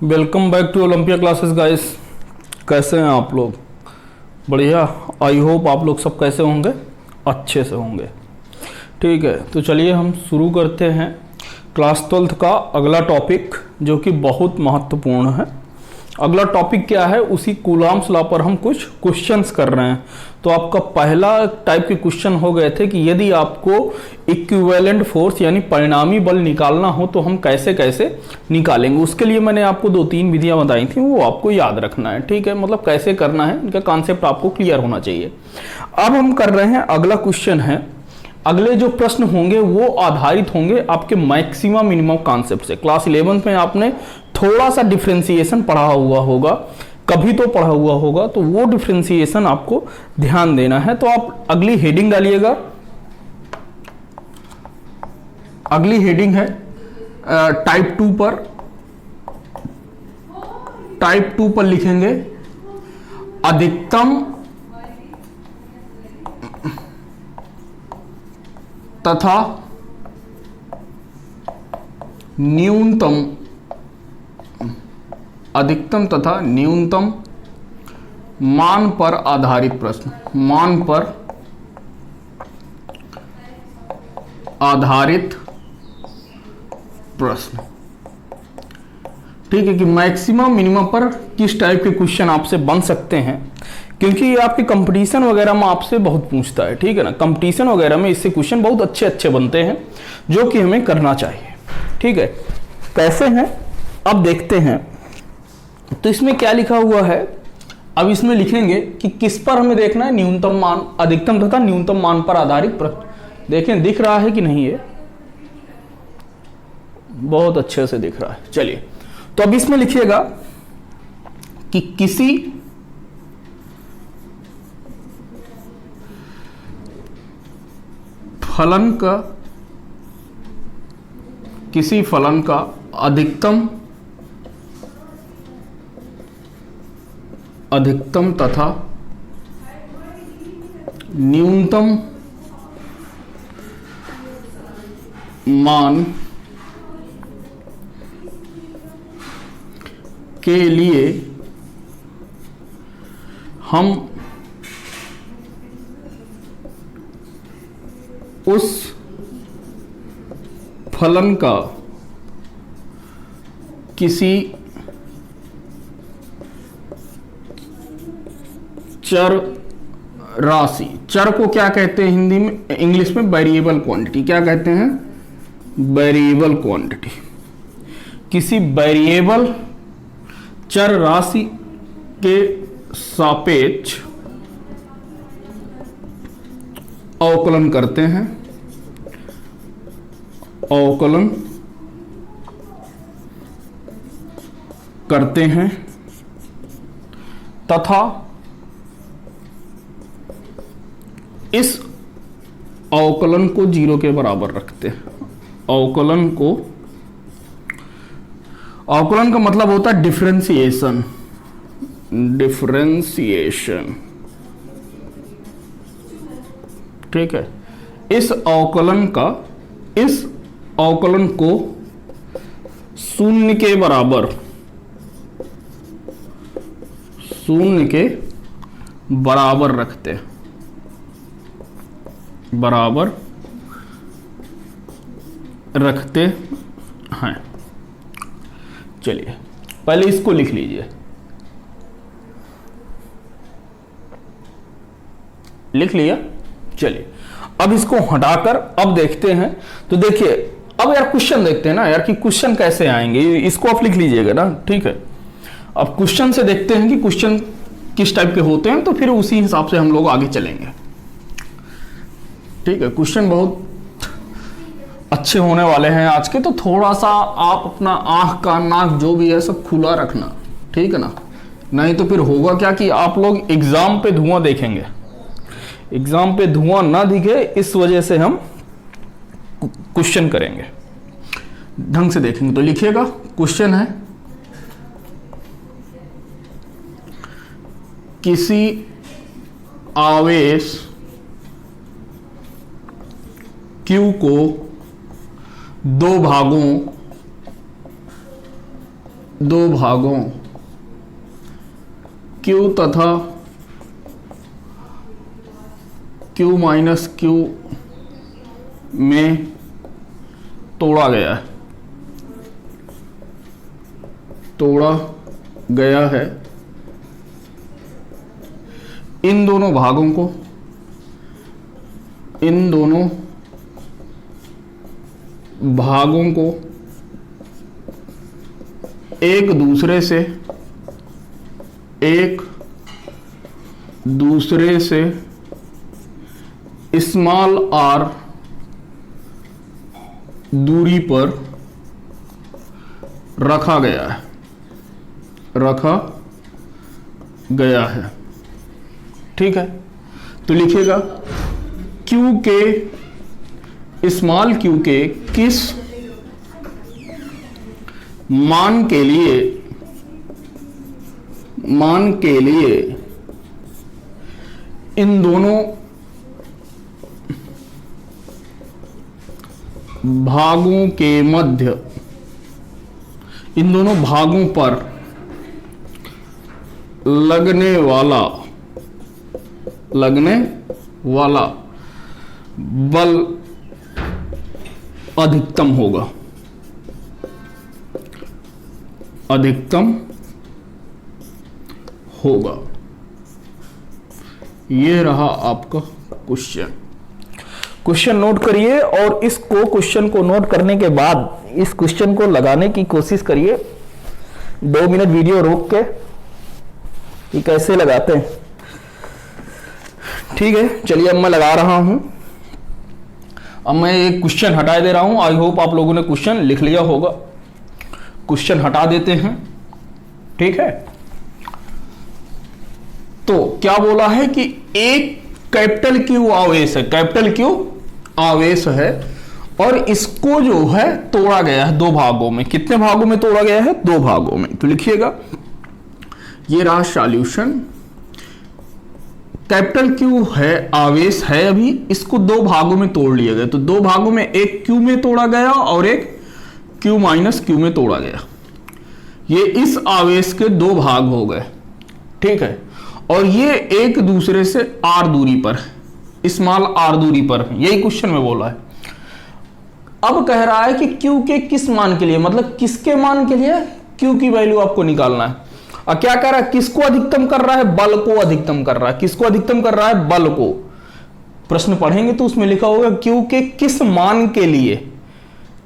Welcome back to Olympia classes guys. कैसे हैं आप लोग? बढ़िया। आई होप आप लोग सब कैसे होंगे, अच्छे से होंगे। ठीक है, तो चलिए हम शुरू करते हैं क्लास 12th का अगला टॉपिक, जो कि बहुत महत्वपूर्ण है। अगला टॉपिक क्या है, उसी कूलॉम्स लॉ पर हम कुछ क्वेश्चंस कर रहे हैं। तो आपका पहला टाइप के क्वेश्चन हो गए थे कि यदि आपको इक्विवेलेंट फोर्स यानी परिणामी बल निकालना हो तो हम कैसे कैसे निकालेंगे। उसके लिए मैंने आपको 2-3 विधियां बताई थी, वो आपको याद रखना है। ठीक है, मतलब कैसे करना है, इनका कॉन्सेप्ट आपको क्लियर होना चाहिए। अब हम कर रहे हैं अगला क्वेश्चन है। अगले जो प्रश्न होंगे वो आधारित होंगे आपके मैक्सिमम मिनिमम कॉन्सेप्ट से। क्लास 11th में आपने थोड़ा सा डिफरेंशिएशन पढ़ा हुआ होगा, कभी तो पढ़ा हुआ होगा, तो वो डिफरेंशिएशन आपको ध्यान देना है। तो आप अगली हेडिंग डालिएगा। अगली हेडिंग है टाइप 2 पर। टाइप 2 पर लिखेंगे अधिकतम तथा न्यूनतम, अधिकतम तथा न्यूनतम मान पर आधारित प्रश्न। मान पर आधारित प्रश्न। ठीक है, कि मैक्सिमम मिनिमम पर किस टाइप के क्वेश्चन आपसे बन सकते हैं, क्योंकि ये आपके कंपटीशन वगैरह में आपसे बहुत पूछता है। ठीक है ना, कंपटीशन वगैरह में इससे क्वेश्चन बहुत अच्छे अच्छे बनते हैं, जो कि हमें करना चाहिए। ठीक है, कैसे हैं अब देखते हैं। तो इसमें क्या लिखा हुआ है, अब इसमें लिखेंगे कि किस पर हमें देखना है, न्यूनतम मान, अधिकतम तथा न्यूनतम मान पर आधारित प्रश्न। देखें दिख रहा है कि नहीं, ये बहुत अच्छे से दिख रहा है। चलिए, तो अब इसमें लिखिएगा कि किसी फलन का अधिकतम तथा न्यूनतम मान के लिए हम उस फलन का किसी चर राशि, चर को क्या कहते हैं हिंदी में, इंग्लिश में वेरिएबल क्वांटिटी। क्या कहते हैं? Variable quantity. किसी वेरिएबल चर राशि के सापेक्ष अवकलन करते हैं, अवकलन करते हैं तथा इस अवकलन को 0 के बराबर रखते हैं। अवकलन का मतलब होता है डिफरेंशिएशन। ठीक है, इस अवकलन को 0 के बराबर रखते हैं। चलिए, पहले इसको लिख लीजिए। लिख लिया? चलिए, अब इसको हटाकर अब देखते हैं। तो देखिए, अब यार क्वेश्चन देखते हैं ना यार, कि क्वेश्चन कैसे आएंगे। इसको आप लिख लीजिएगा ना। ठीक है, अब क्वेश्चन से देखते हैं कि क्वेश्चन किस टाइप के होते हैं, तो फिर उसी हिसाब से हम लोग आगे चलेंगे। ठीक है, क्वेश्चन बहुत अच्छे होने वाले हैं आज के, तो थोड़ा सा आप अपना आंख का नाक जो भी है सब खुला रखना। ठीक है ना, नहीं तो फिर होगा क्या कि आप लोग एग्जाम पे धुआं देखेंगे। एग्जाम पे धुआं ना दिखे, इस वजह से हम क्वेश्चन करेंगे, ढंग से देखेंगे। तो लिखिएगा, क्वेश्चन है किसी आवेश Q को दो भागों दो भागों Q तथा Q माइनस Q में तोड़ा गया है, तोड़ा गया है। इन दोनों भागों को, इन दोनों भागों को एक दूसरे से स्मॉल r दूरी पर रखा गया है। ठीक है, तो लिखिएगा Q के, स्मॉल q के किस मान के लिए इन दोनों भागों के मध्य, इन दोनों भागों पर लगने वाला बल अधिकतम होगा। ये रहा आपका क्वेश्चन नोट करिए, और इस क्वेश्चन को नोट करने के बाद इस क्वेश्चन को लगाने की कोशिश करिए। 2 मिनट वीडियो रोक के कि कैसे लगाते हैं। ठीक है, चलिए अब मैं लगा रहा हूं। अब मैं एक क्वेश्चन हटा दे रहा हूं। आई होप आप लोगों ने क्वेश्चन लिख लिया होगा। क्वेश्चन हटा देते हैं। ठीक है, तो क्या बोला है कि एक कैपिटल क्यू आवेश है, कैपिटल क्यू आवेश है, और इसको जो है तोड़ा गया है 2 भागों में। कितने भागों में तोड़ा गया है? 2 भागों में। तो लिखिएगा, ये रहा सॉल्यूशन। कैपिटल क्यू है, आवेश है, अभी इसको 2 भागों में तोड़ लिया गया। तो 2 भागों में, एक क्यू में तोड़ा गया और एक क्यू माइनस क्यू में तोड़ा गया। ये इस आवेश के 2 भाग हो गए। ठीक है, और ये एक दूसरे से r दूरी पर, स्मॉल r दूरी पर, यही क्वेश्चन में बोला है। अब कह रहा है कि Q के किस मान के लिए, मतलब किसके मान के लिए Q की वैल्यू आपको निकालना है। और क्या कह रहा है? किसको अधिकतम कर रहा है? बल को अधिकतम कर रहा है। किसको अधिकतम कर रहा है? बल को। प्रश्न पढ़ेंगे तो उसमें लिखा होगा Q के किस मान के लिए,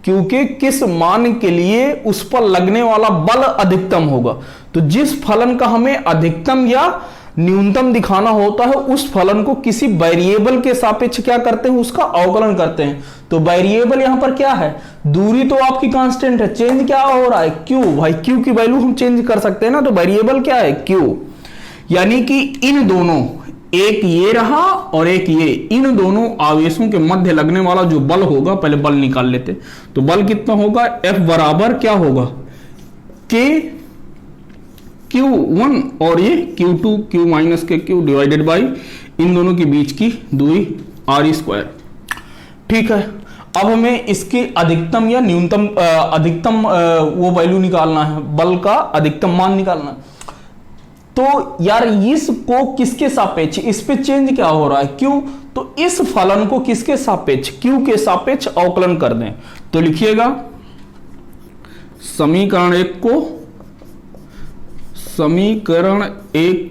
Q के किस मान के लिए उस पर लगने वाला बल अधिकतम होगा। तो जिस फलन का हमें अधिकतम या न्यूनतम दिखाना होता है, उस फलन को किसी वेरिएबल के सापेक्ष क्या करते हैं? उसका अवकलन करते हैं। तो वेरिएबल यहां पर क्या है? दूरी तो आपकी कांस्टेंट है, चेंज क्या हो रहा है? Q। भाई Q की वैल्यू हम चेंज कर सकते हैं ना, तो वेरिएबल क्या है? Q। यानी कि इन दोनों, एक ये रहा और एक ये, इन दोनों आवेशों के मध्य लगने वाला जो बल होगा, पहले बल निकाल लेते। तो बल कितना होगा? F बराबर क्या होगा? K Q1 और ये Q2, Q माइनस के Q डिवाइडेड बाई इन दोनों के बीच की दूरी r²। ठीक है, अब हमें इसकी अधिकतम या न्यूनतम, अधिकतम वो वैल्यू निकालना है, बल का अधिकतम मान निकालना है। तो यार इसको किसके सापेक्ष, इस पे चेंज क्या हो रहा है? Q। तो इस फलन को किसके सापेक्ष? Q के सापेक्ष अवकलन कर दें। तो लिखिएगा, समीकरण 1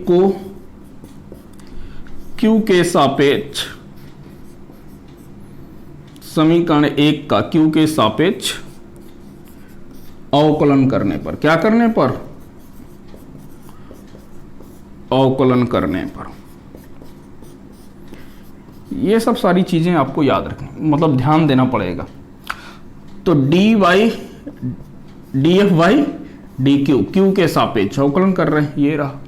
को Q के सापेक्ष, समीकरण 1 का Q के सापेक्ष अवकलन करने पर, क्या करने पर? अवकलन करने पर। ये सब सारी चीजें आपको याद रखनी, मतलब ध्यान देना पड़ेगा। तो df बाई dq, Q के सापेक्ष अवकलन कर रहे हैं, ये रहा।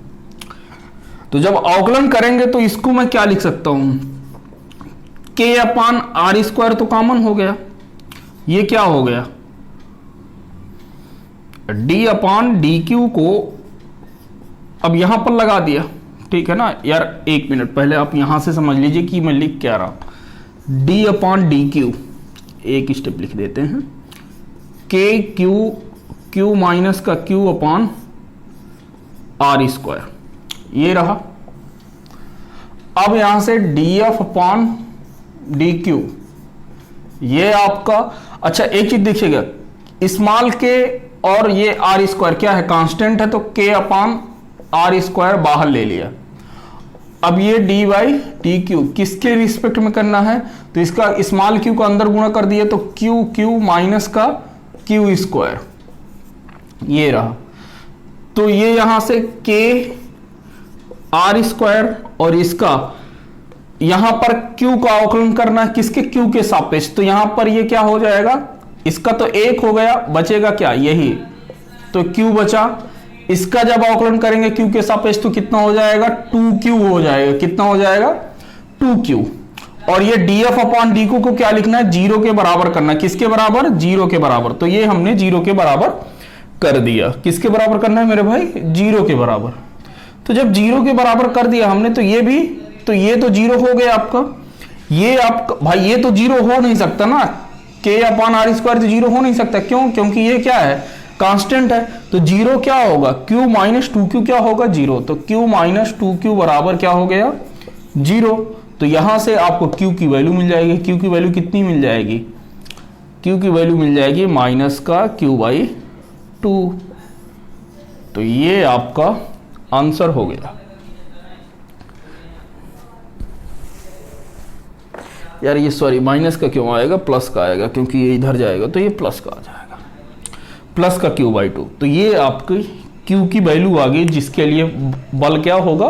तो जब अवकलन करेंगे तो इसको मैं क्या लिख सकता हूं? K/r² तो कॉमन हो गया, ये क्या हो गया? d/dq को अब यहां पर लगा दिया। ठीक है ना यार, 1 मिनट पहले आप यहां से समझ लीजिए कि मैं लिख क्या रहा हूं। d/dq, एक स्टेप लिख देते हैं। Q माइनस का Q अपॉन आर स्क्वायर, ये रहा। अब यहां से dF अपॉन dQ, ये आपका, अच्छा एक चीज देखिएगा, स्मॉल k और ये आर स्क्वायर क्या है, कांस्टेंट है, तो k अपॉन आर स्क्वायर बाहर ले लिया। अब ये डी बाई डी क्यू किसके रिस्पेक्ट में करना है, तो इसका स्मॉल क्यू को अंदर गुणा कर दिया, तो क्यू क्यू माइनस का क्यू स्क्वायर, ये रहा। तो ये यहां से के आर स्क्वायर और इसका यहां पर क्यू का अवकलन करना है किसके, क्यू के सापेक्ष, तो यहां पर ये क्या हो जाएगा, इसका तो एक हो गया, बचेगा क्या, यही, तो क्यू बचा। इसका जब अवकलन करेंगे क्यू के सापेक्ष तो कितना हो जाएगा, 2q हो जाएगा, कितना हो जाएगा 2q। और ये df अपॉन dq को क्या लिखना है, 0 के बराबर करना है, किसके बराबर, 0 के बराबर, तो ये हमने 0 के बराबर कर दिया। किसके बराबर करना है मेरे भाई, 0 के बराबर। तो जब 0 के बराबर कर दिया हमने, तो ये भी, तो ये तो 0 हो गया आपका, ये आपका भाई ये तो 0 हो नहीं सकता ना, k अपॉन आर स्क्वायर तो 0 हो नहीं सकता, क्यों, क्योंकि ये क्या है, कांस्टेंट है, तो 0 क्या होगा, q माइनस 2q क्या होगा, 0, तो q माइनस 2q बराबर क्या हो गया, 0। तो यहां से आपको q की वैल्यू मिल जाएगी, q की वैल्यू कितनी मिल जाएगी, q की वैल्यू मिल जाएगी माइनस का q बाई 2। तो ये आपका आंसर हो गया। यार ये सॉरी माइनस का क्यों आएगा, प्लस का आएगा, क्योंकि ये इधर जाएगा तो ये प्लस का आ जाएगा, प्लस का q बाई 2। तो ये आपकी q की वैल्यू आ गई, जिसके लिए बल क्या होगा,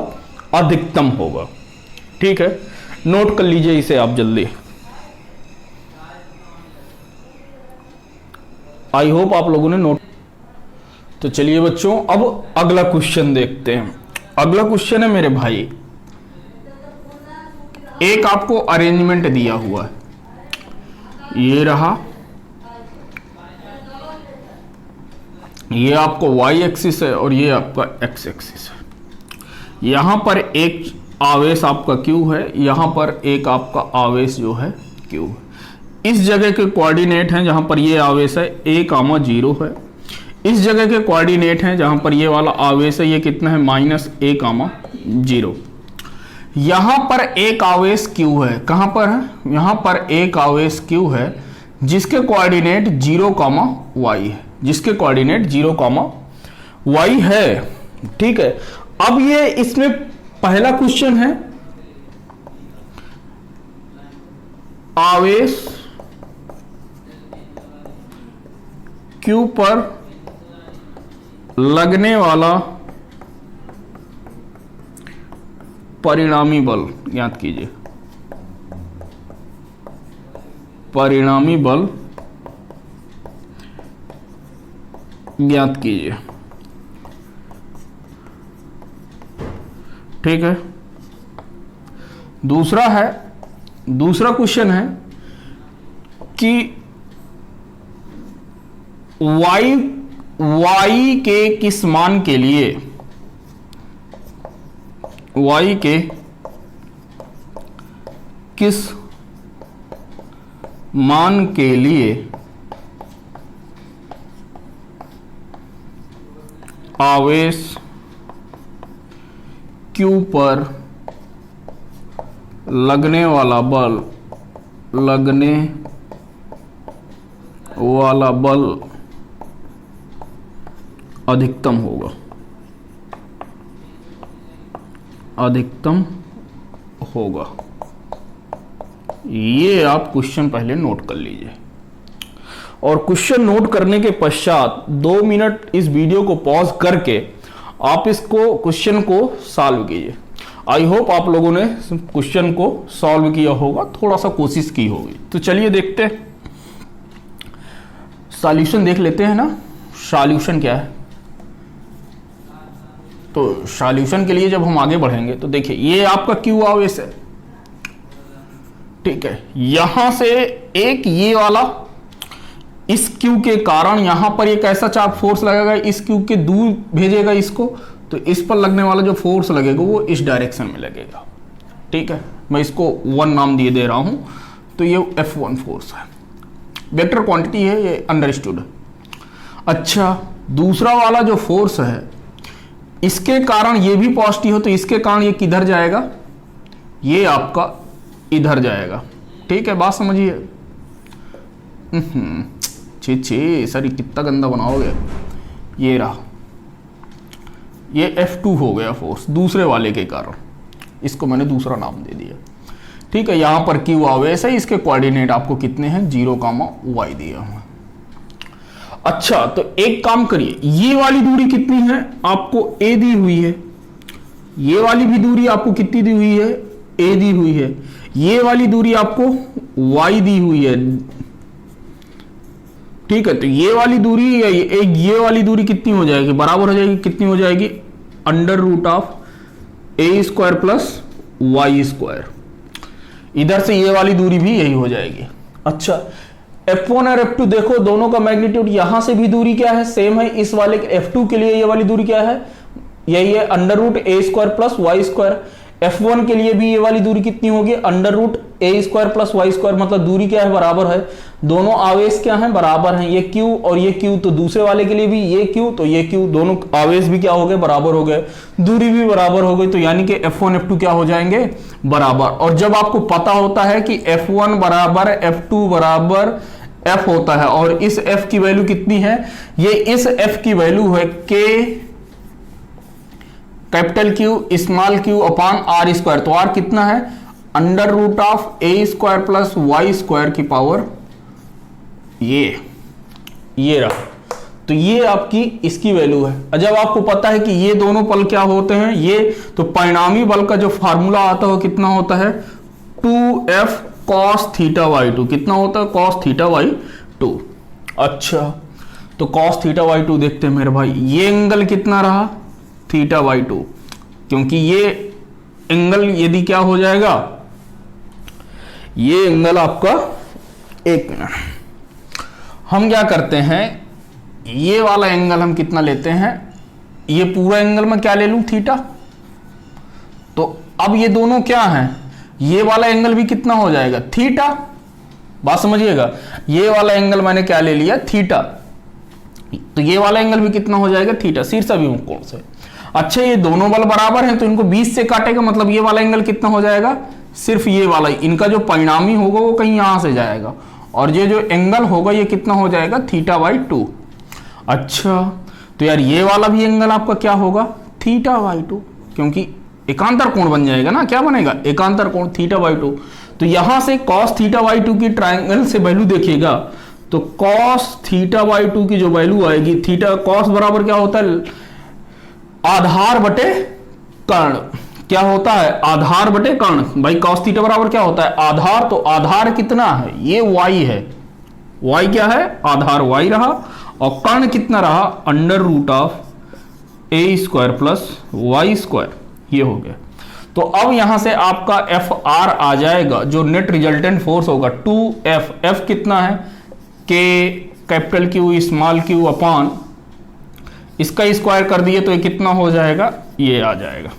अधिकतम होगा। ठीक है, नोट कर लीजिए इसे आप जल्दी। आई होप आप लोगों ने नोट। तो चलिए बच्चों, अब अगला क्वेश्चन देखते हैं। अगला क्वेश्चन है मेरे भाई, एक आपको अरेंजमेंट दिया हुआ है, ये रहा, ये आपको y एक्सिस है और ये आपका x एक्सिस है। यहां पर एक आवेश आपका q है, यहां पर एक आपका आवेश जो है q है। इस जगह के कोऑर्डिनेट हैं जहां पर ये आवेश है a,0 है। इस जगह के कोऑर्डिनेट हैं जहां पर ये वाला आवेश है, ये कितना है, -a,0। यहां पर एक आवेश q है, कहां पर है, यहां पर एक आवेश q है जिसके कोऑर्डिनेट 0,y है, जिसके कोऑर्डिनेट 0,y है। ठीक है, अब ये इसमें पहला क्वेश्चन है, आवेश Q पर लगने वाला परिणामी बल ज्ञात कीजिए। परिणामी बल ज्ञात कीजिए। ठीक है, दूसरा क्वेश्चन है कि y के किस मान के लिए, y के किस मान के लिए आवेश Q पर लगने वाला बल अधिकतम होगा, ये आप क्वेश्चन पहले नोट कर लीजिए। और क्वेश्चन नोट करने के पश्चात 2 मिनट इस वीडियो को पॉज करके आप इसको क्वेश्चन को सॉल्व कीजिए। आई होप आप लोगों ने क्वेश्चन को सॉल्व किया होगा, थोड़ा सा कोशिश की होगी। तो चलिए देखते हैं, सॉल्यूशन देख लेते हैं ना, सॉल्यूशन क्या है। तो सॉल्यूशन के लिए जब हम आगे बढ़ेंगे तो देखिए, ये आपका क्यू आवेश है, ठीक है, यहां से एक ये वाला इस क्यू के कारण यहां पर एक ऐसा चाप फोर्स लगेगा, इस क्यू के दूर भेजेगा इसको, तो इस पर लगने वाला जो फोर्स लगेगा वो इस डायरेक्शन में लगेगा। ठीक है, मैं इसको 1 नाम दिए दे रहा हूं, तो ये F1 फोर्स है, वेक्टर क्वांटिटी है, ये अंडरस्टूड है। अच्छा, दूसरा वाला जो फोर्स है इसके कारण ये भी पॉजिटिव हो तो इसके कारण ये किधर जाएगा, ये आपका इधर जाएगा। ठीक है, बात समझिए। छी छी सर, कितना गंदा बनाओगे। ये रहा, ये F2 हो गया फोर्स दूसरे वाले के कारण, इसको मैंने दूसरा नाम दे दिया। ठीक है, यहां पर Q आवेश है, इसके कोऑर्डिनेट आपको कितने हैं 0, y दिया हुआ। अच्छा, तो एक काम करिए, ये वाली दूरी कितनी है आपको a दी हुई है, ये वाली भी दूरी आपको कितनी दी हुई है a दी हुई है, ये वाली दूरी आपको y दी हुई है। ठीक है, तो ये वाली दूरी या ये वाली दूरी कितनी हो जाएगी, बराबर हो जाएगी, कितनी हो जाएगी √a² प्लस y²। इधर से ये वाली दूरी भी यही हो जाएगी। अच्छा, F1 और F2 देखो, दोनों का मैग्नीट्यूड, यहां से भी दूरी क्या है, सेम है। इस वाले F2 के लिए ये वाली दूरी क्या है, यही है √a² प्लस y²। F1 के लिए भी ये वाली दूरी कितनी होगी √a² प्लस y², मतलब दूरी क्या है, बराबर है। दोनों आवेश क्या है, बराबर हैं, ये Q और ये Q। तो दूसरे वाले के लिए भी ये Q तो ये Q, दोनों आवेश भी क्या हो गए, बराबर हो गए, दूरी भी बराबर हो गई। तो यानी कि F1 F2 क्या हो जाएंगे, बराबर। और जब आपको पता होता है कि F1 बराबर F2 बराबर F होता है और इस F की वैल्यू कितनी है, ये इस F की वैल्यू है K capital Q small q अपान r²। तो r कितना है √a² प्लस y² की पावर ये रहा। तो ये आपकी इसकी वैल्यू है। जब आपको पता है कि ये दोनों पल क्या होते हैं, ये तो परिणामी बल का जो फार्मूला आता है कितना होता है 2F cos θ/2। कितना होता है cos θ/2। अच्छा, तो cos θ/2 देखते हैं मेरे भाई, ये एंगल कितना रहा θ/2, क्योंकि ये एंगल यदि क्या हो जाएगा, ये एंगल आपका, एक मिनट, हम क्या करते हैं, ये वाला एंगल हम कितना लेते हैं, ये पूरा एंगल में क्या ले लूं थीटा। तो अब ये दोनों क्या हैं, ये वाला एंगल भी कितना हो जाएगा थीटा। बात समझिएगा, ये वाला एंगल मैंने क्या ले लिया थीटा, तो ये वाला एंगल भी कितना हो जाएगा थीटा, शीर्ष अभिमुख कोण से। अच्छा, ये दोनों बल बराबर हैं तो इनको 20 से काटेगा, मतलब ये वाला एंगल कितना हो जाएगा, सिर्फ ये वाला, इनका जो परिणामी होगा वो कहीं यहां से जाएगा, और ये जो एंगल होगा ये कितना हो जाएगा θ/2। अच्छा, तो यार ये वाला भी एंगल आपका क्या होगा θ/2, क्योंकि एकांतर कोण बन जाएगा ना, क्या बनेगा एकांतर कोण θ/2। तो यहां से cos θ/2 की ट्रायंगल से वैल्यू देखिएगा, तो cos θ/2 की जो वैल्यू आएगी, थीटा cos बराबर क्या होता है आधार बटे कर्ण, क्या होता है आधार बटे कर्ण। भाई cos θ बराबर क्या होता है आधार, तो आधार कितना है ये y है, y क्या है आधार y रहा, और कर्ण कितना रहा √a² प्लस y², ये हो गया। तो अब यहां से आपका Fr आ जाएगा, जो नेट रिजल्टेंट फोर्स होगा 2F, F कितना है K capital Q small q अपान इसका स्क्वायर कर दिए तो ये कितना हो जाएगा, ये आ जाएगा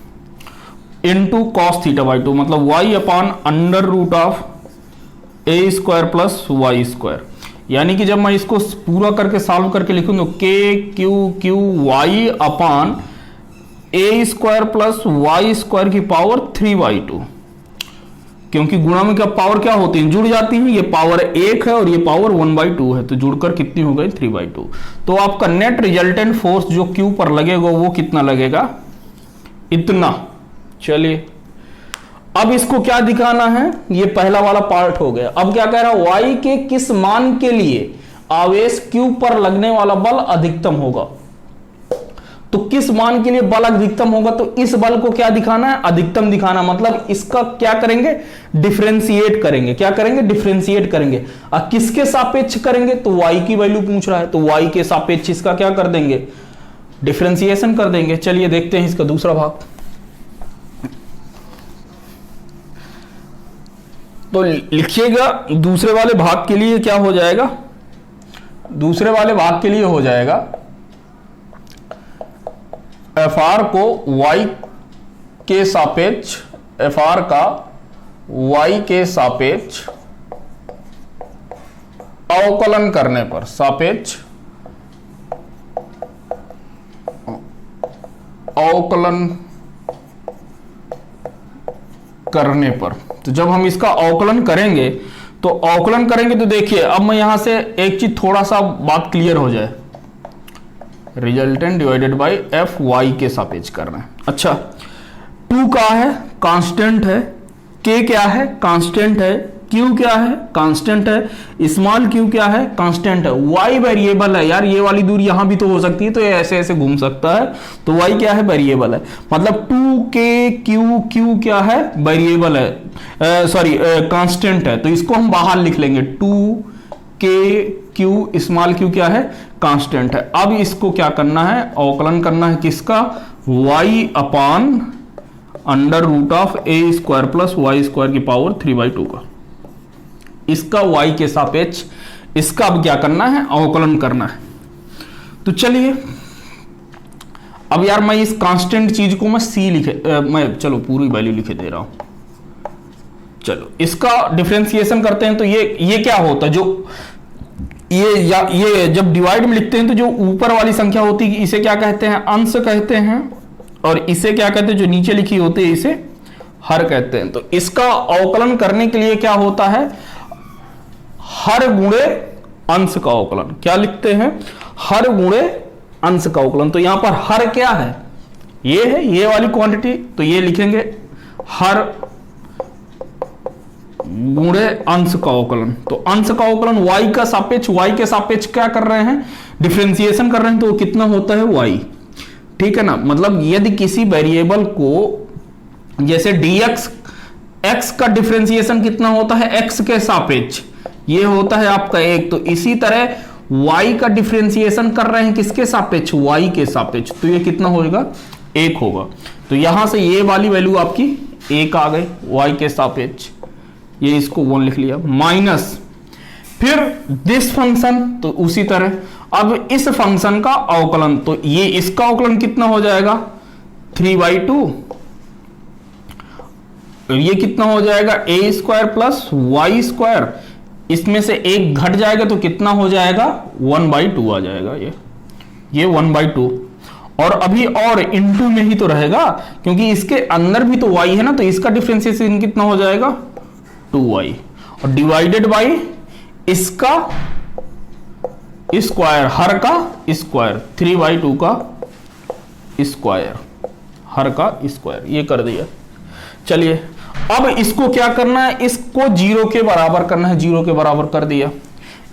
इनटू cos θ/2, मतलब y अपान √a² प्लस y²। यानी कि जब मैं इसको पूरा करके सॉल्व करके लिखूं तो KQQY अपान a² प्लस y² की पावर 3/2, क्योंकि गुणा में क्या पावर क्या होती है जुड़ जाती है, ये पावर 1 है और ये पावर 1/2 है, तो जुड़कर कितनी हो गई 3/2। तो आपका नेट रिजल्टेंट फोर्स जो Q पर लगेगा वो कितना लगेगा इतना। चलिए अब इसको क्या दिखाना है, ये पहला वाला पार्ट हो गया। अब क्या कह रहा है y के किस मान के लिए आवेश Q पर लगने वाला बल अधिकतम होगा, तो किस मान के लिए बल अधिकतम होगा, तो इस बल को क्या दिखाना है अधिकतम दिखाना, मतलब इसका क्या करेंगे डिफरेंशिएट करेंगे, क्या करेंगे डिफरेंशिएट करेंगे। अब किसके सापेक्ष करेंगे, तो y की वैल्यू पूछ रहा है, तो y के सापेक्ष इसका क्या कर देंगे डिफरेंशिएशन कर देंगे। चलिए देखते हैं इसका दूसरा भाग। तो लिखिएगा दूसरे वाले भाग के लिए क्या हो जाएगा, दूसरे वाले भाग के लिए हो जाएगा Fr को y के सापेक्ष, Fr का y के सापेक्ष अवकलन करने पर, सापेक्ष अवकलन करने पर, तो जब हम इसका अवकलन करेंगे तो देखिए, अब मैं यहां से एक चीज थोड़ा सा बात क्लियर हो जाए, resultant divided by F Y के सापेक्ष करना है। अच्छा, 2 क्या है? कांस्टेंट है। k क्या है? कांस्टेंट है। q क्या है? कांस्टेंट है। स्मॉल q क्या है? कांस्टेंट है। y वेरिएबल है यार, ये वाली दूरी यहां भी तो हो सकती है, तो ये ऐसे ऐसे घूम सकता है, तो y क्या है? वेरिएबल है। मतलब 2k क्या है? वेरिएबल है, सॉरी कांस्टेंट है, तो इसको हम बाहर लिख लेंगे। 2k स्मॉल q क्या है? कांस्टेंट है। अब इसको क्या करना है? अवकलन करना है किसका? y upon under root of a square plus Y square की पावर 3/2 का, इसका y के सापेक्ष इसका अब क्या करना है? अवकलन करना है। तो चलिए, अब यार मैं इस कांस्टेंट चीज को मैं मैं चलो पूरी वैल्यू लिखे दे रहा हूं। चलो इसका डिफरेंशिएशन करते हैं, तो ये क्या होता है? जो ये जब डिवाइड में लिखते हैं तो जो ऊपर वाली संख्या होती है इसे क्या कहते हैं? अंश कहते हैं, और इसे क्या कहते हैं? जो नीचे लिखी होती है इसे हर कहते हैं। तो इसका अवकलन करने के लिए क्या होता है? हर गुणे अंश का अवकलन। क्या लिखते हैं? हर गुणे अंश का अवकलन। तो यहां पर हर क्या है? ये है, ये वाली क्वांटिटी, तो ये लिखेंगे हर गुणे अंश का अवकलन। तो अंश का अवकलन y का सापेक्ष, y के सापेक्ष क्या कर रहे हैं? डिफरेंशिएशन कर रहे हैं, तो कितना होता है? y। ठीक है ना? मतलब यदि किसी वेरिएबल को, जैसे dx, x का डिफरेंशिएशन कितना होता है? x के सापेक्ष, ये होता है आपका 1। तो इसी तरह y का डिफरेंशिएशन कर रहे हैं किसके सापेक्ष? y के सापेक्ष, तो ये कितना होगा? 1 होगा। तो यहां से ये वाली वैल्यू आपकी 1 आ गई y के सापेक्ष, ये इसको 1 लिख लिया, माइनस फिर दिस फंक्शन, तो उसी तरह अब इस फंक्शन का अवकलन, तो ये इसका अवकलन कितना हो जाएगा? 3/2। ये कितना हो जाएगा? a square plus Y square, इसमें से 1 घट जाएगा तो कितना हो जाएगा? 1/2 आ जाएगा। ये 1/2, और अभी और इनटू में ही तो रहेगा, क्योंकि इसके अंदर भी तो y है ना, तो इसका डिफरेंशिएशन कितना हो जाएगा? 2y, और डिवाइडेड बाई इसका स्क्वायर, हर का स्क्वायर, 3/2 का स्क्वायर, हर का स्क्वायर, ये कर दिया। चलिए अब इसको क्या करना है? इसको 0 के बराबर करना है, 0 के बराबर कर दिया।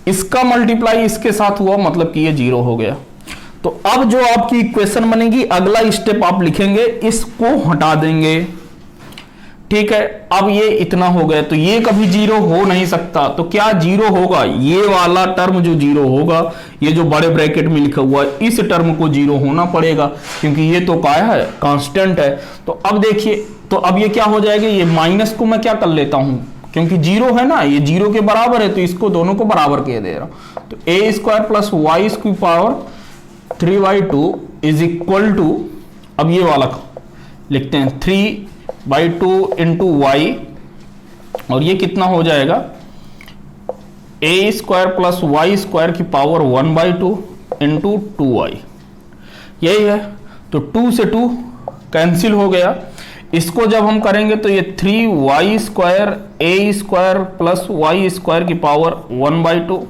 इसका मल्टीप्लाई इसके साथ हुआ, मतलब कि ये 0 हो गया। तो अब जो आपकी इक्वेशन बनेगी, अगला स्टेप आप लिखेंगे, इसको हटा देंगे। ठीक है, अब ये इतना हो गया, तो ये कभी 0 हो नहीं सकता। तो क्या 0 होगा? ये वाला टर्म जो 0 होगा, ये जो बड़े ब्रैकेट में लिखा हुआ है, इस टर्म को 0 होना पड़ेगा, क्योंकि ये तो क्या है? कांस्टेंट है। तो अब देखिए, तो अब ये क्या हो जाएगा? ये माइनस को मैं क्या कर लेता हूं, क्योंकि 0 है ना, ये 0 के बराबर है, तो इसको दोनों को बराबर किए दे रहा हूं। तो a स्क्वायर प्लस वाई की पावर 3/2 इज इक्वल टू, अब ये वाला लिखते हैं 3/2 इंटू वाई, और ये कितना हो जाएगा? a square plus Y square की पावर 1/2 इंटू 2y, यही है। तो 2 से 2 कैंसिल हो गया। इसको जब हम करेंगे तो ये 3y square a square plus Y square की पावर 1/2,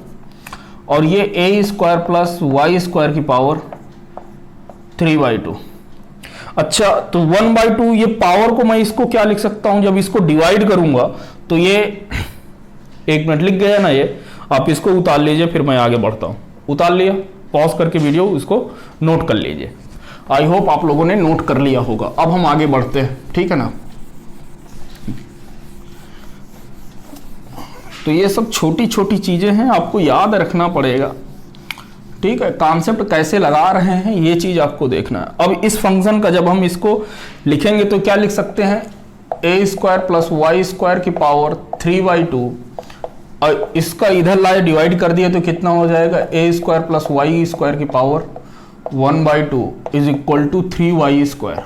और ये a square plus Y square की पावर 3/2। अच्छा, तो 1/2, ये पावर को मैं इसको क्या लिख सकता हूं? जब इसको डिवाइड करूंगा तो ये 1 मिनट लिख गया ना, ये आप इसको उतार लीजिए, फिर मैं आगे बढ़ता हूं। उतार लिया, पॉज करके वीडियो इसको नोट कर लीजिए। आई होप आप लोगों ने नोट कर लिया होगा। अब हम आगे बढ़ते हैं, ठीक है ना। तो ये सब छोटी छोटी चीजें हैं, आपको याद रखना पड़ेगा। ठीक है, कॉन्सेप्ट कैसे लगा रहे हैं ये चीज आपको देखना है। अब इस फंक्शन का जब हम इसको लिखेंगे तो क्या लिख सकते हैं? a square plus Y square की पावर 3/2, और इसका इधर लाए डिवाइड कर दिया तो कितना हो जाएगा? a square plus Y square की power 1/2 is equal to 3y square.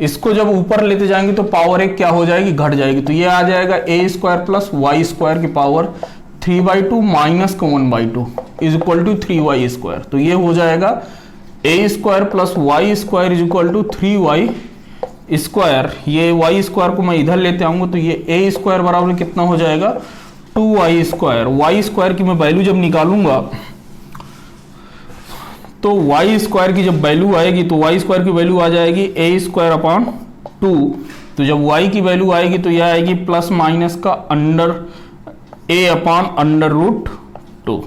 इसको जब ऊपर लेते जाएंगे तो पावर 1 क्या हो जाएगी? घट जाएगी। तो ये आ जाएगा a square plus Y square की पावर 3/2 माइनस का 1/2 is equal to 3y square. तो ये हो जाएगा a square plus Y square is equal to 3y square, ये y स्क्वायर को मैं इधर लेते आऊंगा तो ये ए स्क्वायर बराबर कितना हो जाएगा 2y स्क्वायर। वाई स्क्वायर की मैं वैल्यू जब निकालूंगा तो y स्क्वायर की जब वैल्यू आएगी तो y स्क्वायर की वैल्यू आ जाएगी ए स्क्वायर अपॉन 2। तो जब y की वैल्यू आएगी तो यह आएगी प्लस माइनस का under a upon under root 2।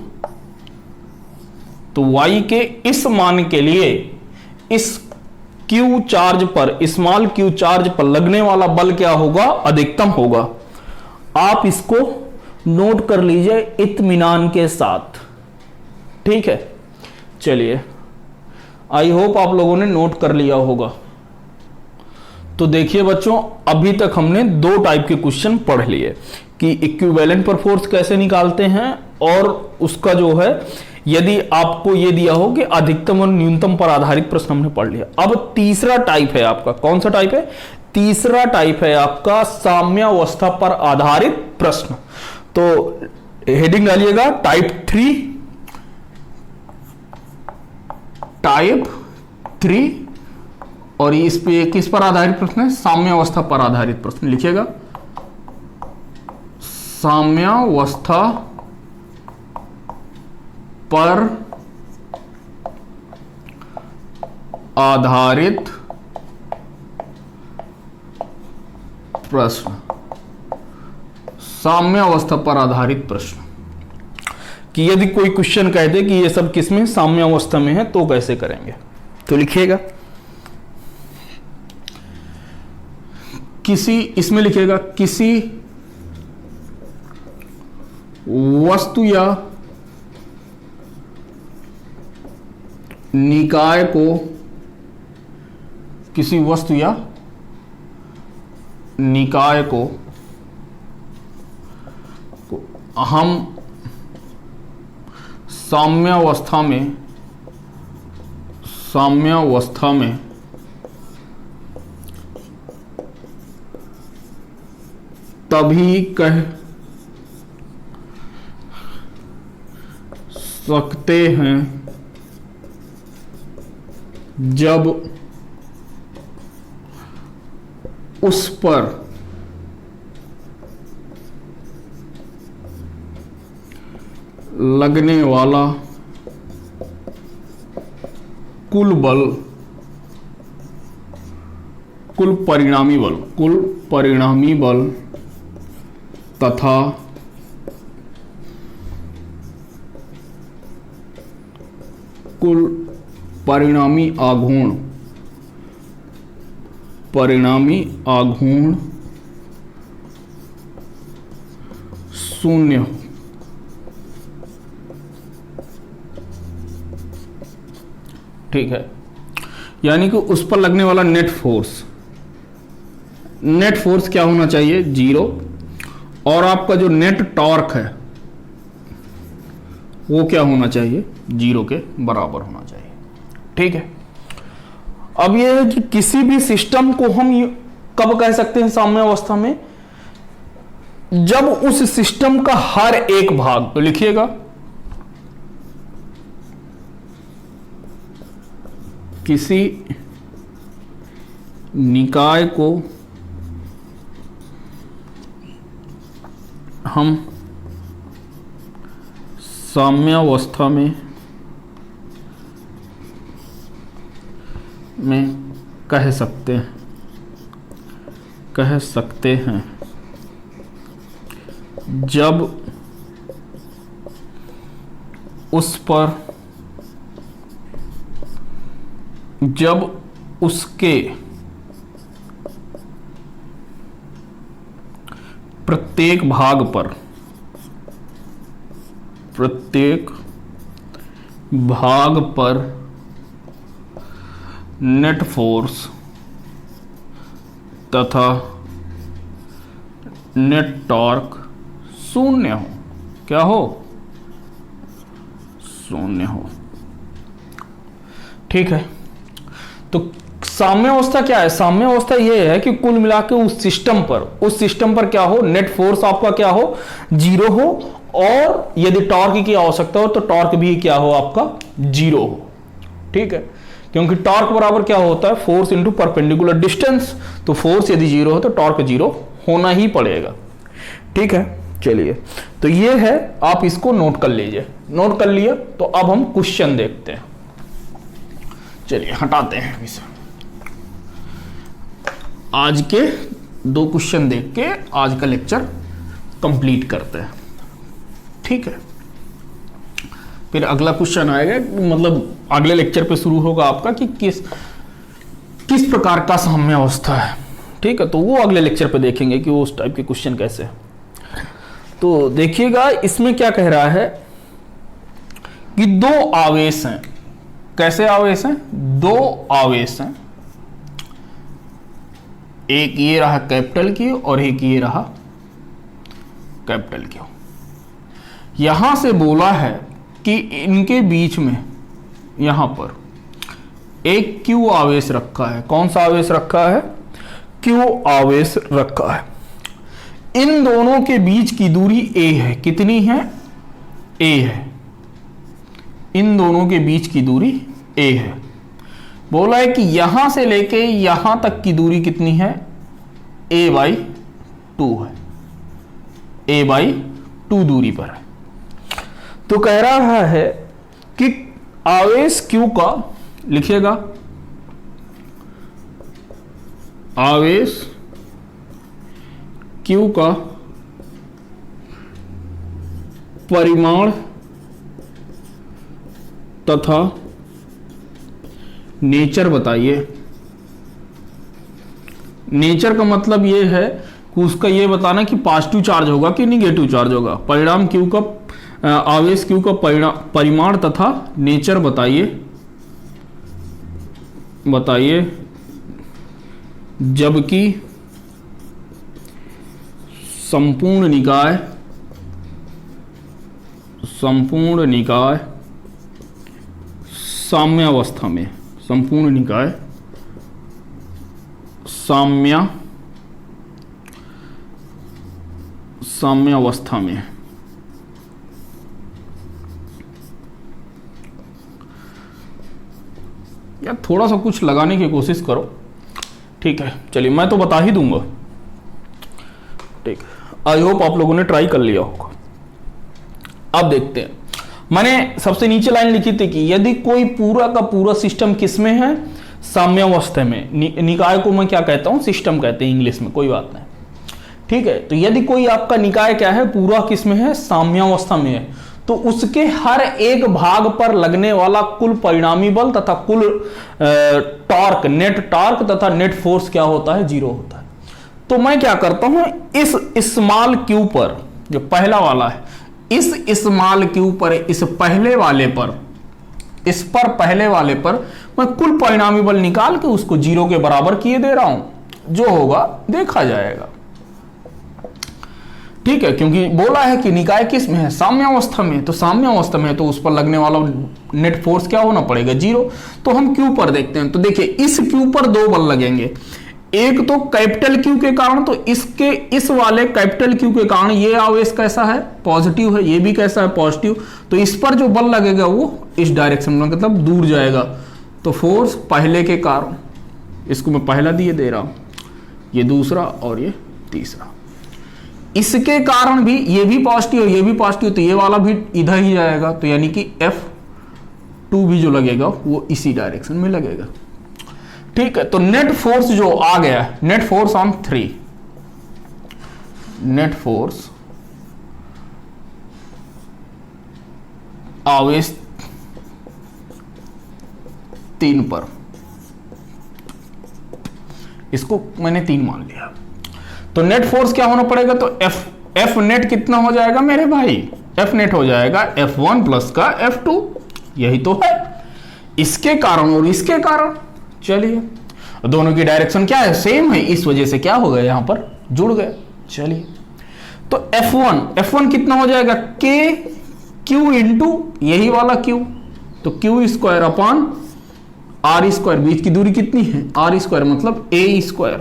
तो y के इस मान के लिए इस q चार्ज पर, स्मॉल q चार्ज पर लगने वाला बल क्या होगा, अधिकतम होगा। आप इसको नोट कर लीजिए इत्मीनान के साथ, ठीक है। चलिए, आई होप आप लोगों ने नोट कर लिया होगा। तो देखिए बच्चों, अभी तक हमने दो टाइप के क्वेश्चन पढ़ लिए कि इक्विवेलेंट पर फोर्स कैसे निकालते हैं, और उसका जो है यदि आपको ये दिया हो कि अधिकतम और न्यूनतम पर आधारित प्रश्न हमने पढ़ लिया। अब तीसरा टाइप है आपका, कौन सा टाइप है, तीसरा टाइप है आपका साम्यावस्था पर आधारित प्रश्न। तो हेडिंग डालिएगा टाइप 3, टाइप 3, और इस पे किस पर आधारित प्रश्न है, साम्यावस्था पर आधारित प्रश्न। लिखिएगा साम्यावस्था पर आधारित प्रश्न, साम्यावस्था पर आधारित प्रश्न। कि यदि कोई क्वेश्चन कह दे कि ये सब किसमें, साम्यावस्था में है, तो कैसे करेंगे। तो लिखिएगा किसी, इसमें लिखिएगा किसी वस्तु या निकाय को, किसी वस्तु या निकाय को हम साम्यावस्था में तभी कह सकते हैं जब उस पर लगने वाला कुल बल, कुल परिणामी बल तथा कुल परिणामी आघूर्ण शून्य हो। ठीक है, यानी कि उस पर लगने वाला नेट फोर्स क्या होना चाहिए, 0, और आपका जो नेट टॉर्क है वो क्या होना चाहिए, 0 के बराबर होना चाहिए। ठीक है, अब ये है कि किसी भी सिस्टम को हम कब कह सकते हैं साम्यावस्था में, जब उस सिस्टम का हर एक भाग, तो लिखिएगा किसी निकाय को हम साम्यावस्था में कह सकते हैं जब उसके प्रत्येक भाग पर नेट फोर्स तथा नेट टॉर्क शून्य हो। क्या हो, शून्य हो। ठीक है, तो साम्यावस्था क्या है, साम्यावस्था यह है कि कुल मिलाकर उस सिस्टम पर क्या हो, नेट फोर्स आपका क्या हो, 0 हो, और यदि टॉर्क की आवश्यकता हो तो टॉर्क भी क्या हो, आपका 0 हो। ठीक है, क्योंकि टॉर्क बराबर क्या होता है, फोर्स इंटू परपेंडिकुलर डिस्टेंस। तो फोर्स यदि जीरो हो तो टॉर्क जीरो होना ही पड़ेगा। ठीक है, चलिए तो ये है, आप इसको नोट कर लीजिए। नोट कर लिया तो अब हम क्वेश्चन देखते हैं। चलिए हटाते हैं इसे। आज के 2 क्वेश्चन देख के आज का लेक्चर कंप्लीट करते हैं। ठीक है, फिर अगला क्वेश्चन आएगा, मतलब अगले लेक्चर पे शुरू होगा आपका कि किस प्रकार का साम्य अवस्था है। ठीक है, तो वो अगले लेक्चर पे देखेंगे कि वो उस टाइप के क्वेश्चन कैसे है। तो देखिएगा इसमें क्या कह रहा है कि 2 आवेश हैं। कैसे आवेश हैं? 2 आवेश हैं, एक ये रहा कैपिटल क्यू और एक ये रहा कैपिटल क्यू। यहां से बोला है कि इनके बीच में यहां पर एक क्यू आवेश रखा है। कौन सा आवेश रखा है? क्यू आवेश रखा है। इन दोनों के बीच की दूरी a है। कितनी है? a है। इन दोनों के बीच की दूरी a है। बोला है कि यहां से लेके यहां तक की दूरी कितनी है? a/2 है। a/2 दूरी पर है। तो कह रहा है कि आवेश Q का, लिखिएगा आवेश Q का परिमाण तथा नेचर बताइए। नेचर का मतलब ये है कि उसका ये बताना कि पॉजिटिव चार्ज होगा कि निगेटिव चार्ज होगा। परिणाम Q का, आवेश Q का परिमाण तथा नेचर बताइए जबकि संपूर्ण निकाय साम्यावस्था में, संपूर्ण निकाय साम्यावस्था में या थोड़ा सा कुछ लगाने की कोशिश करो। ठीक है, चलिए मैं तो बता ही दूंगा। ठीक, आई होप आप लोगों ने ट्राई कर लिया होगा। अब देखते हैं, मैंने सबसे नीचे लाइन लिखी थी कि यदि कोई पूरा का पूरा सिस्टम किसमें है? साम्यावस्था में। निकाय को मैं क्या कहता हूं? सिस्टम कहते हैं इंग्लिश में, कोई बात नहीं। ठीक है, तो यदि कोई आपका निकाय क्या है? पूरा किसमें है? साम्यावस्था में है। तो उसके हर एक भाग पर लगने वाला कुल परिणामी बल तथा कुल टॉर्क, नेट टॉर्क तथा नेट फोर्स क्या होता है? 0 होता है। तो मैं क्या करता हूं, इस स्मॉल क्यू पर, जो पहला वाला है, इस स्मॉल क्यू पर, इस पहले वाले पर, इस पर पहले वाले पर मैं कुल परिणामी बल निकाल के उसको 0 के बराबर किए दे रहा हूं। जो होगा देखा जाएगा। ठीक है, क्योंकि बोला है कि निकाय किस में है? साम्यावस्था में। तो साम्यावस्था में है तो उस पर लगने वाला नेट फोर्स क्या होना पड़ेगा? 0। तो हम क्यू पर देखते हैं। तो देखिए इस क्यू पर 2 बल लगेंगे। एक तो कैपिटल क्यू के कारण, तो इसके इस वाले कैपिटल क्यू के कारण ये आवेश कैसा है? पॉजिटिव है। ये भी कैसा है? पॉजिटिव। तो इस पर जो बल लगेगा वो इस डायरेक्शन में, मतलब दूर जाएगा। तो फोर्स पहले के कारण, इसको मैं पहला दिए दे रहा हूं, ये दूसरा और ये तीसरा। इसके कारण भी ये भी पॉजिटिव, ये भी पॉजिटिव, तो ये वाला भी इधर ही जाएगा। तो यानी कि F2 भी जो लगेगा वो इसी डायरेक्शन में लगेगा। ठीक है, तो नेट फोर्स जो आ गया, net force on 3, net force आवेश 3 पर, इसको मैंने 3 मान लिया। तो नेट फोर्स क्या होना पड़ेगा? तो F नेट कितना हो जाएगा मेरे भाई? F नेट हो जाएगा F1 प्लस का F2। यही तो है, इसके कारण और इसके कारण। चलिए, दोनों की डायरेक्शन क्या है? सेम है, इस वजह से क्या हो गया? यहां पर जुड़ गए। चलिए, तो F1 कितना हो जाएगा? Q इंटू यही वाला Q, तो Q² अपॉन R²। बीच की दूरी कितनी है? R², मतलब A²।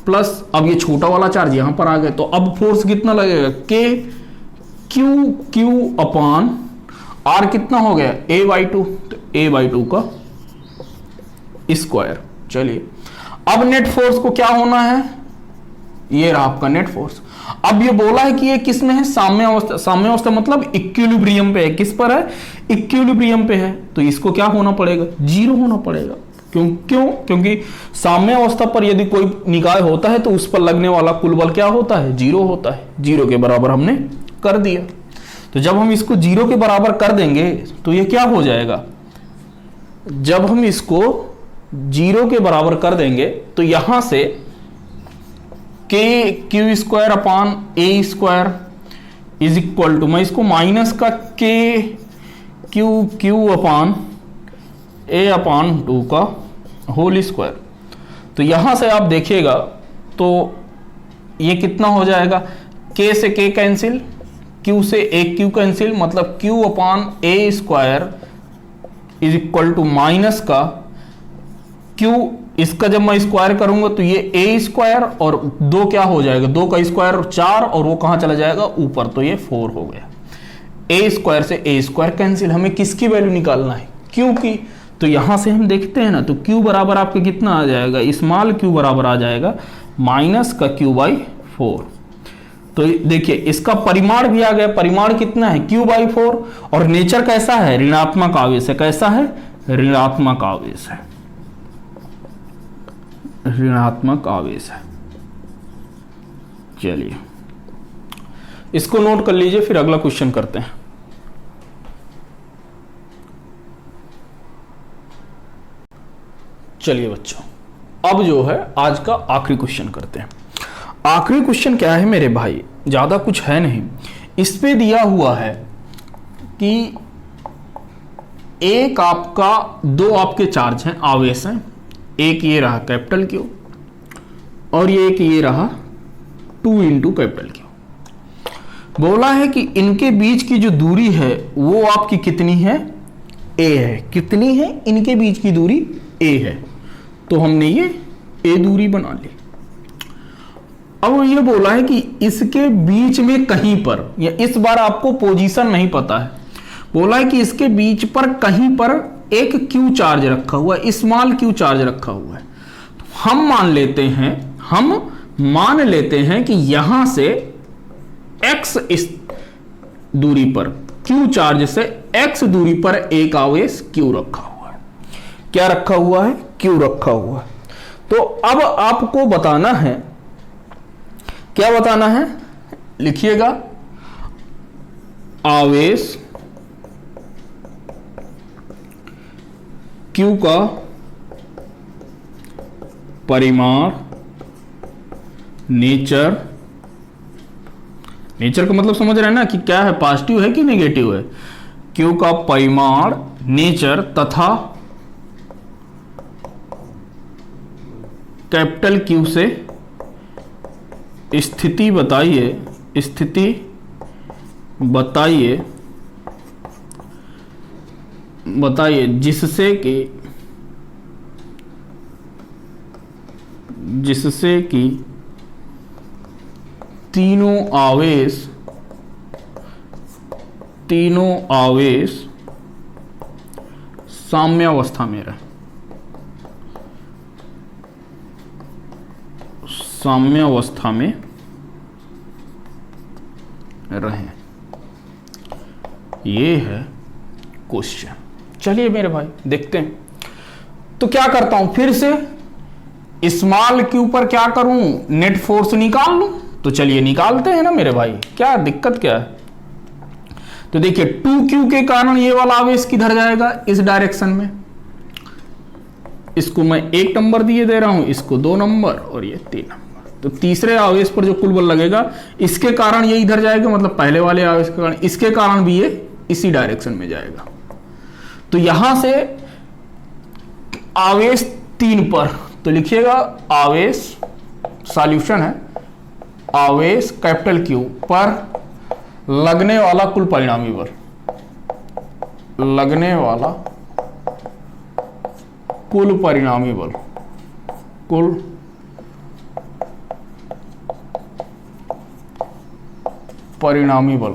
प्लस अब ये छोटा वाला चार्ज यहां पर आ गया, तो अब फोर्स कितना लगेगा? Q अपॉन R कितना हो गया? A/2। तो A/2 का स्क्वायर। चलिए अब नेट फोर्स को क्या होना है, ये रहा आपका नेट फोर्स। अब ये बोला है कि ये किस में है, साम्य अवस्था। साम्य अवस्था मतलब इक्विलिब्रियम पे है। किस पर है, इक्विलिब्रियम पे है। तो इसको क्या होना पड़ेगा, जीरो होना पड़ेगा। क्योंकि साम्य अवस्था पर यदि कोई निकाय होता है तो उस पर लगने वाला कुल बल क्या होता है, जीरो होता है। जीरो के बराबर हमने कर दिया। तो जब हम इसको जीरो के बराबर कर देंगे तो ये क्या हो जाएगा, जब हम इसको जीरो के बराबर कर देंगे तो यहां से के Q square upon A square is equal to, मैं इसको माइनस का के क्यू अपान ए अपान 2 का होल स्क्वायर। तो यहां से आप देखिएगा तो ये कितना हो जाएगा, के से के कैंसिल, क्यू से एक क्यू कैंसिल, मतलब Q upon A square is equal to minus का क्यू, इसका जब मैं स्क्वायर करूंगा तो ये ए स्क्वायर और 2 क्या हो जाएगा, 2 का स्क्वायर 4 और वो कहां चला जाएगा ऊपर, तो ये 4 हो गया। ए स्क्वायर से ए स्क्वायर कैंसिल, हमें किसकी वैल्यू निकालना है, क्यू की। तो यहां से हम देखते हैं ना, तो क्यू बराबर आपके कितना आ जाएगा, स्मॉल क्यू बराबर आ जाएगा माइनस का क्यू बाई 4। तो देखिए इसका परिमाण भी आ गया, परिमाण कितना है क्यू बाई 4, और नेचर कैसा है, ऋणात्मक आवेश है। कैसा है, ऋणात्मक आवेश है, ऋणात्मक आवेश है। चलिए इसको नोट कर लीजिए, फिर अगला क्वेश्चन करते हैं। चलिए बच्चों, अब जो है आज का आखिरी क्वेश्चन करते हैं। आखिरी क्वेश्चन क्या है मेरे भाई, ज्यादा कुछ है नहीं। इस पे दिया हुआ है कि एक आपका, 2 आपके चार्ज हैं, आवेश हैं। एक ये रहा कैपिटल क्यू और ये एक ये रहा 2 इंटू कैपिटल क्यू। बोला है कि इनके बीच की जो दूरी है वो आपकी कितनी है, ए है। कितनी है, इनके बीच की दूरी ए है। तो हमने ये ए दूरी बना ली। अब ये बोला है कि इसके बीच में कहीं पर, या इस बार आपको पोजीशन नहीं पता है, बोला है कि इसके बीच पर कहीं पर एक क्यू चार्ज रखा हुआ है, स्मॉल क्यू चार्ज रखा हुआ है। हम मान लेते हैं कि यहां से x इस दूरी पर, क्यू चार्ज से x दूरी पर एक आवेश q रखा हुआ है। क्या रखा हुआ है, q रखा हुआ है। तो अब आपको बताना है, क्या बताना है, लिखिएगा आवेश Q का परिमाण, नेचर का मतलब समझ रहे हैं ना कि क्या है, पॉजिटिव है कि नेगेटिव है। Q का परिमाण, नेचर तथा कैपिटल Q से स्थिति बताइए जिससे कि तीनों आवेश साम्यावस्था में रहे। साम्यावस्था में रहें, ये है क्वेश्चन। चलिए मेरे भाई देखते हैं। तो क्या करता हूं, फिर से स्मॉल क्यू पर क्या करूं, नेट फोर्स निकाल लूं। तो चलिए निकालते हैं ना मेरे भाई, क्या दिक्कत क्या है। तो देखिए 2Q के कारण ये वाला आवेश किधर जाएगा, इस डायरेक्शन में। इसको मैं 1 नंबर दिए दे रहा हूं, इसको 2 नंबर और ये 3 नंबर। तो तीसरे आवेश पर जो कुल बल लगेगा, इसके कारण ये इधर जाएगा, मतलब पहले वाले आवेश के कारण, इसके कारण भी ये इसी डायरेक्शन में जाएगा। तो यहां से आवेश 3 पर, तो लिखिएगा आवेश, सॉल्यूशन है, आवेश कैपिटल Q पर लगने वाला कुल परिणामी बल, लगने वाला कुल परिणामी बल, कुल परिणामी बल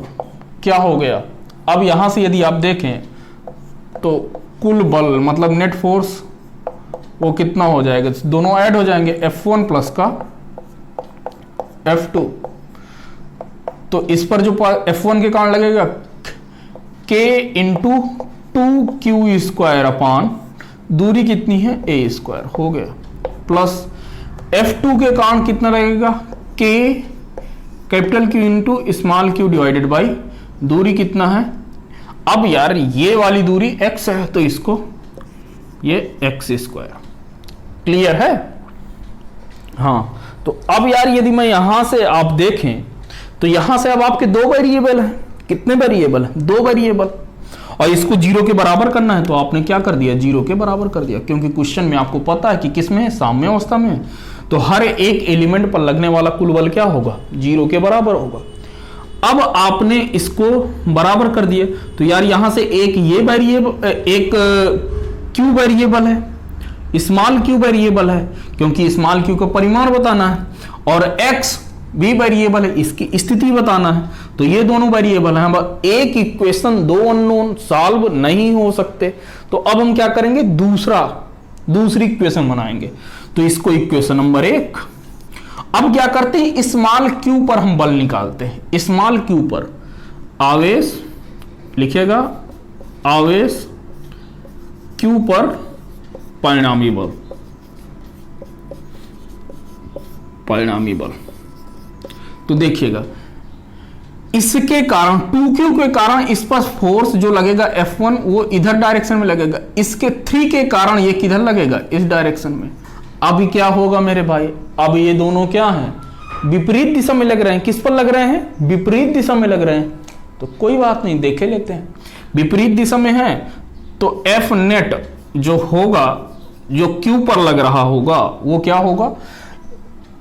क्या हो गया। अब यहां से यदि आप देखें तो कुल बल मतलब नेट फोर्स वो कितना हो जाएगा, दोनों ऐड हो जाएंगे, F1 प्लस का F2। तो इस पर जो F1 के कारण लगेगा K इंटू 2Q² अपान दूरी कितनी है A² हो गया, प्लस F2 के कारण कितना लगेगा K capital Q into small q divided by दूरी कितना है। अब यार ये वाली दूरी x है तो इसको ये x²। क्लियर है? हाँ, तो अब यार यदि मैं यहां से आप देखें तो यहां से अब आपके दो वेरिएबल हैं। कितने वेरिएबल हैं? दो वेरिएबल। और इसको 0 के बराबर करना है तो आपने क्या कर दिया, 0 के बराबर कर दिया, क्योंकि क्वेश्चन में आपको पता है कि किस में है, साम्य अवस्था में है। तो हर एक एलिमेंट पर लगने वाला कुल बल क्या होगा, 0 के बराबर होगा। अब आपने इसको बराबर कर दिए तो यार यहां से एक ये वेरिएबल, एक क्यू वेरिएबल है, स्मॉल क्यू वेरिएबल है, क्योंकि स्मॉल क्यू का परिमाण बताना है, और एक्स भी वेरिएबल है, इसकी स्थिति बताना है। तो ये दोनों वेरिएबल हैं। अब एक इक्वेशन दो अननोन सॉल्व नहीं हो सकते, तो अब हम क्या करेंगे, दूसरी इक्वेशन बनाएंगे। तो इसको इक्वेशन नंबर 1। अब क्या करते हैं, स्मॉल क्यू पर हम बल निकालते हैं। स्मॉल क्यू पर आवेश लिखेगा, आवेश क्यू पर परिणामी बल, परिणामी बल। तो देखिएगा इसके कारण 2Q के कारण इस पर फोर्स जो लगेगा F1 वो इधर डायरेक्शन में लगेगा, इसके 3 के कारण ये किधर लगेगा, इस डायरेक्शन में। अभी क्या होगा मेरे भाई, अब ये दोनों क्या हैं, विपरीत दिशा में लग रहे हैं। किस पर लग रहे हैं, विपरीत दिशा में लग रहे हैं। तो कोई बात नहीं, देखे लेते हैं। विपरीत दिशा में है तो F नेट जो होगा, जो Q पर लग रहा होगा वो क्या होगा,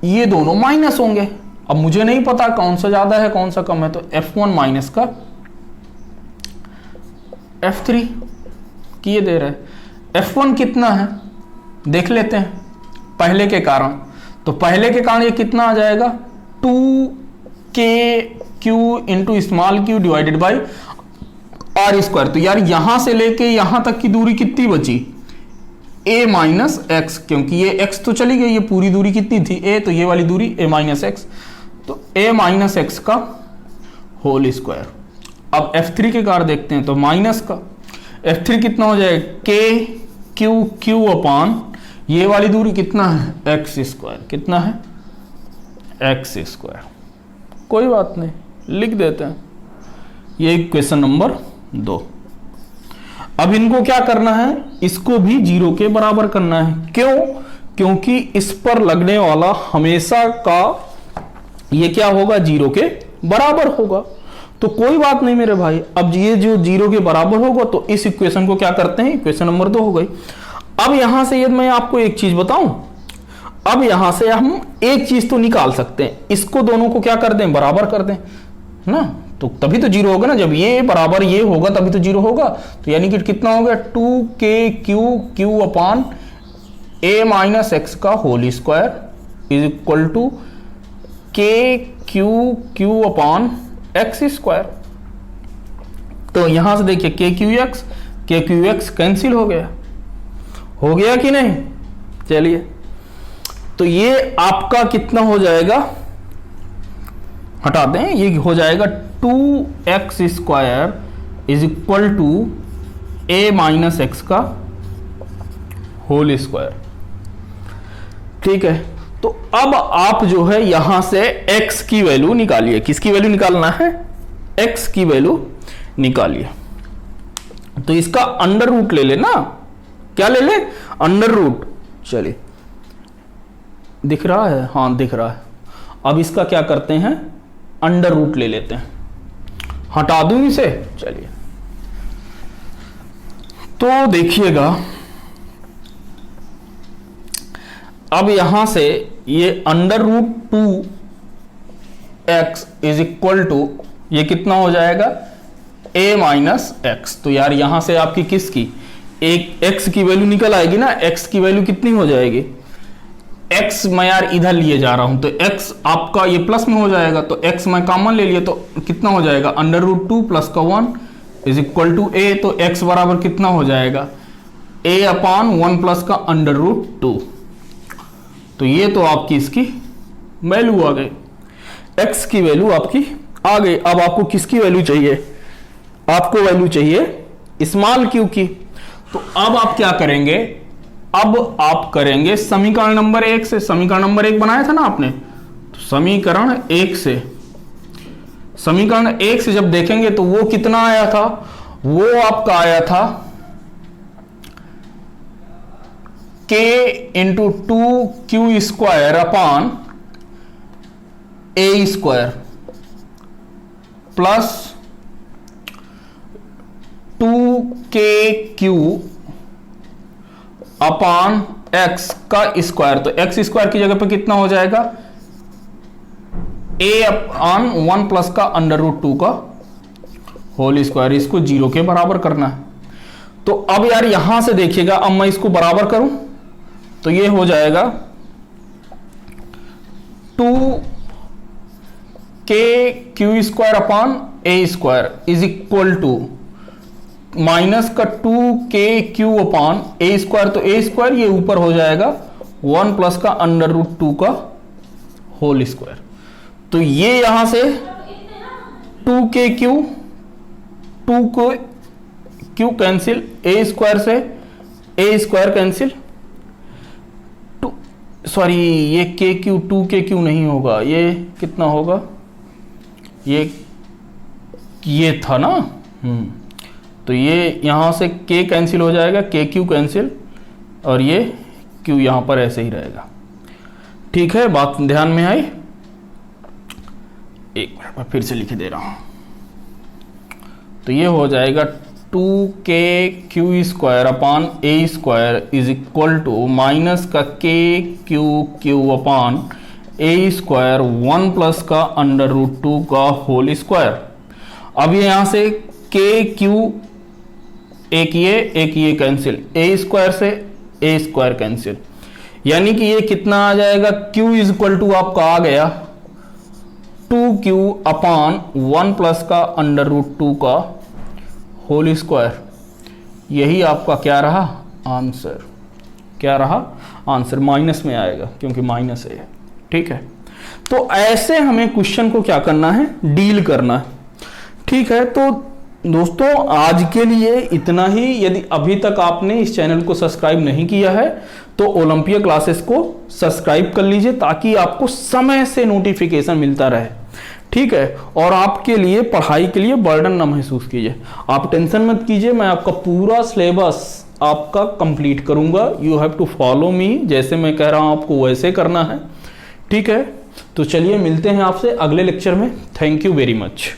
ये दोनों माइनस होंगे। अब मुझे नहीं पता कौन सा ज्यादा है कौन सा कम है, तो F1 माइनस का F3 किए दे रहे हैं। F1 कितना है देख लेते हैं पहले के कारण। तो पहले के कारण ये कितना आ जाएगा, 2KQ into small Q divided by R²। तो यार यहां से लेके यहां तक की दूरी कितनी बची, A माइनस एक्स, क्योंकि ये x तो चली गई, ये पूरी दूरी कितनी थी A, तो ये वाली दूरी A माइनस एक्स, तो A माइनस एक्स का होल स्क्वायर। अब F3 के कारण देखते हैं तो माइनस का F3 कितना हो जाएगा, KQ अपान ये वाली दूरी कितना है, x²। कितना है, x²। कोई बात नहीं, लिख देते हैं। ये इक्वेशन नंबर 2। अब इनको क्या करना है, इसको भी 0 के बराबर करना है। क्यों, क्योंकि इस पर लगने वाला हमेशा का ये क्या होगा, 0 के बराबर होगा। तो कोई बात नहीं मेरे भाई, अब ये जो 0 के बराबर होगा तो इस इक्वेशन को क्या करते हैं, इक्वेशन नंबर 2 हो गई। अब यहां से यदि मैं आपको एक चीज बताऊं, अब यहां से हम एक चीज तो निकाल सकते हैं, इसको दोनों को क्या कर दें, बराबर कर दें ना, तो तभी तो 0 होगा ना। जब ये बराबर ये होगा तभी तो 0 होगा। तो यानी कि कितना हो गया, 2KQ upon A minus x का whole square is equal to KQ upon x²। तो यहां से देखिए KQX कैंसिल हो गया कि नहीं। चलिए, तो ये आपका कितना हो जाएगा, हटा दें, ये हो जाएगा 2x² is equal to A minus x का होल स्क्वायर। ठीक है, तो अब आप जो है यहां से x की वैल्यू निकालिए। किसकी वैल्यू निकालना है, x की वैल्यू निकालिए। तो इसका अंडर रूट ले लेना, क्या ले ले, अंडर रूट। चलिए, दिख रहा है, हाँ दिख रहा है। अब इसका क्या करते हैं, अंडर रूट ले लेते हैं, हटा दूं इसे। चलिए, तो देखिएगा अब यहां से ये under root 2x is equal to ये कितना हो जाएगा, A माइनस एक्स। तो यार यहां से आपकी किसकी, एक x की वैल्यू निकल आएगी ना, x की वैल्यू कितनी हो जाएगी, x मैं यार इधर लिए जा रहा हूं तो x आपका ये प्लस में हो जाएगा, तो x मैं कॉमन ले लिया तो कितना हो जाएगा, अंडर रूट 2 प्लस का 1 इज इक्वल टू A। तो x बराबर कितना हो जाएगा, a अपान 1 प्लस का अंडर रूट 2। तो ये तो आपकी इसकी वैल्यू आ गई, x की वैल्यू आपकी आ गई। अब आपको किसकी वैल्यू चाहिए? आपको वैल्यू चाहिए स्मॉल q की। तो अब आप क्या करेंगे? अब आप करेंगे समीकरण नंबर 1 से। समीकरण नंबर 1 बनाया था ना आपने, तो समीकरण 1 से, समीकरण 1 से जब देखेंगे तो वो कितना आया था? वो आपका आया था k into 2q square upon a square plus 2kq upon x का स्क्वायर। तो x स्क्वायर की जगह पे कितना हो जाएगा? a अपान 1 प्लस का अंडर रूट 2 का होल स्क्वायर। इसको 0 के बराबर करना है। तो अब यार यहां से देखिएगा, अब मैं इसको बराबर करूं तो ये हो जाएगा 2kq square upon a square is equal to minus का 2kq अपान a स्क्वायर। तो a स्क्वायर ये ऊपर हो जाएगा 1 प्लस का अंडर रूट 2 का होल स्क्वायर। तो ये यहां से 2kq 2q cancel, a square से a स्क्वायर कैंसिल, सॉरी ये kq 2kq नहीं होगा, ये कितना होगा? ये था ना, तो ये यहां से k कैंसिल हो जाएगा, kq कैंसिल, और ये q यहां पर ऐसे ही रहेगा। ठीक है, बात ध्यान में आई? एक मिनट में फिर से लिख दे रहा हूं। तो ये हो जाएगा 2kq square upon a square is equal to minus का kq upon a square 1 plus का अंडर रूट 2 का होल स्क्वायर। अब ये यहां से kq एक ये कैंसिल, a स्क्वायर से a स्क्वायर कैंसिल, यानी कि ये कितना आ जाएगा? q इज इक्वल टू आपका आ गया 2q अपान 1 प्लस का अंडर रूट 2 का होल स्क्वायर। यही आपका क्या रहा? आंसर। क्या रहा? आंसर। माइनस में आएगा क्योंकि माइनस है। ठीक है, तो ऐसे हमें क्वेश्चन को क्या करना है? डील करना है। ठीक है, तो दोस्तों आज के लिए इतना ही। यदि अभी तक आपने इस चैनल को सब्सक्राइब नहीं किया है तो ओलंपिया क्लासेस को सब्सक्राइब कर लीजिए ताकि आपको समय से नोटिफिकेशन मिलता रहे। ठीक है, और आपके लिए पढ़ाई के लिए बर्डन ना महसूस कीजिए। आप टेंशन मत कीजिए, मैं आपका पूरा सिलेबस आपका कंप्लीट करूंगा। You have to follow me, जैसे मैं कह रहा हूं आपको वैसे करना है। ठीक है, तो चलिए मिलते हैं आपसे अगले लेक्चर में। Thank you very much.